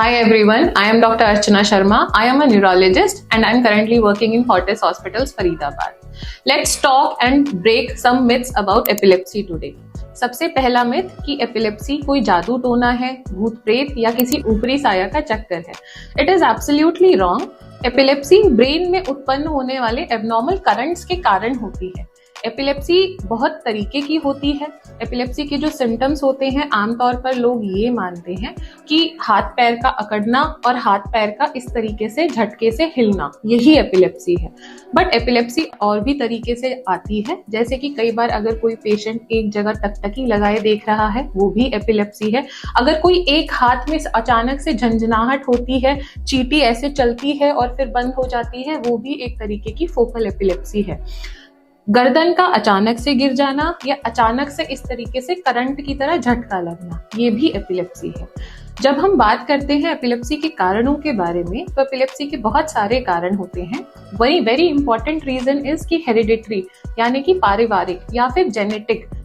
Hi everyone, I am Dr. Archana Sharma. I am a neurologist and I am currently working in Fortis Hospitals, Faridabad. Let's talk and break some myths about epilepsy today. सबसे पहला myth कि epilepsy कोई जादू टोना है, भूत प्रेत या किसी ऊपरी साया का चक्कर है. It is absolutely wrong. Epilepsy brain में उत्पन्न होने वाले एबनॉर्मल करंट्स के कारण होती है. एपिलेप्सी बहुत तरीके की होती है. एपिलेप्सी के जो सिम्टम्स होते हैं, आमतौर पर लोग ये मानते हैं कि हाथ पैर का अकड़ना और हाथ पैर का इस तरीके से झटके से हिलना, यही एपिलेप्सी है. बट एपिलेप्सी और भी तरीके से आती है, जैसे कि कई बार अगर कोई पेशेंट एक जगह टकटकी लगाए देख रहा है, वो भी एपिलेप्सी है. अगर कोई एक हाथ में अचानक से झंझनाहट होती है, चींटी ऐसे चलती है और फिर बंद हो जाती है, वो भी एक तरीके की फोकल एपिलेप्सी है. गर्दन का अचानक से गिर जाना या अचानक से इस तरीके से करंट की तरह झटका लगना, ये भी एपिलेप्सी है. जब हम बात करते हैं एपिलेप्सी के कारणों के बारे में, तो एपिलेप्सी के बहुत सारे कारण होते हैं. वेरी इंपॉर्टेंट रीजन इज कि हेरिडिटरी यानी कि पारिवारिक या फिर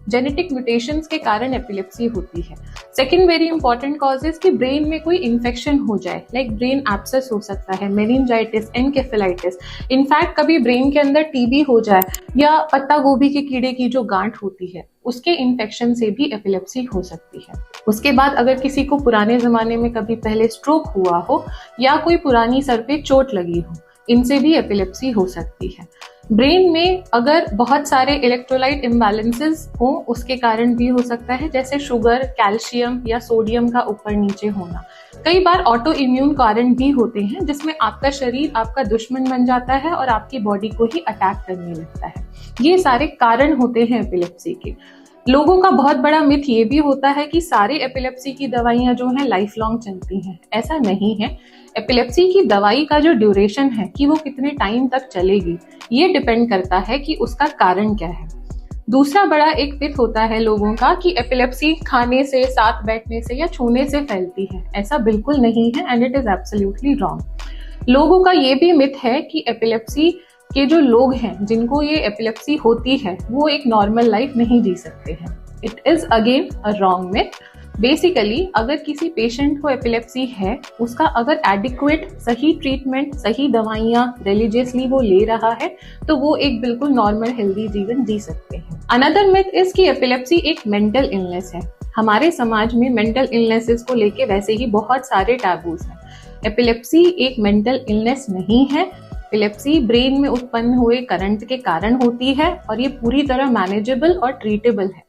जेनेटिक म्यूटेशंस के कारण एपिलेप्सी होती है. Second very important cause is कि ब्रेन में कोई इन्फेक्शन हो जाए, लाइक ब्रेन एब्सेस हो सकता है, मेनिंजाइटिस, एनकेफेलाइटिस. इनफैक्ट कभी ब्रेन के अंदर टीबी हो जाए या पत्ता गोभी के कीड़े की जो गांठ होती है, उसके इन्फेक्शन से भी एपिलेप्सी हो सकती है. उसके बाद अगर किसी को पुराने जमाने में कभी पहले स्ट्रोक हुआ हो या कोई पुरानी सर पे चोट लगी हो, इनसे भी एपिलेप्सी हो सकती है. ब्रेन में अगर बहुत सारे इलेक्ट्रोलाइट इम्बैलेंसेस हो, उसके कारण भी हो सकता है, जैसे शुगर, कैल्शियम या सोडियम का ऊपर नीचे होना. कई बार ऑटो इम्यून कारण भी होते हैं, जिसमें आपका शरीर आपका दुश्मन बन जाता है और आपकी बॉडी को ही अटैक करने लगता है. ये सारे कारण होते हैं एपिलेप्सी के. लोगों का बहुत बड़ा मिथ ये भी होता है कि सारे एपिलेप्सी की दवाइयां जो हैं लाइफ लॉन्ग चलती हैं. ऐसा नहीं है. एपिलेप्सी की दवाई का जो ड्यूरेशन है कि वो कितने टाइम तक चलेगी, ये डिपेंड करता है कि उसका कारण क्या है. दूसरा बड़ा एक मिथ होता है लोगों का कि एपिलेप्सी खाने से, साथ बैठने से या छूने से फैलती है. ऐसा बिल्कुल नहीं है and it is absolutely wrong. लोगों का ये भी मिथ है कि एपिलेप्सी के जो लोग हैं जिनको ये एपिलेप्सी होती है, वो एक नॉर्मल लाइफ नहीं जी सकते हैं. It is again a wrong myth. Basically अगर किसी पेशेंट को एपिलेप्सी है, उसका अगर एडिक्वेट सही ट्रीटमेंट, सही दवाइयां रिलीजियसली वो ले रहा है, तो वो एक बिल्कुल नॉर्मल हेल्दी जीवन जी सकते हैं. अनदर मिथ इज कि एपिलेप्सी एक मेंटल इलनेस है. हमारे समाज में मेंटल इलनेसेस को लेके वैसे ही बहुत सारे टैबूज हैं. एपिलेप्सी एक मेंटल इलनेस नहीं है. एपिलेप्सी ब्रेन में उत्पन्न हुए करंट के कारण होती है और ये पूरी तरह मैनेजेबल और ट्रीटेबल है.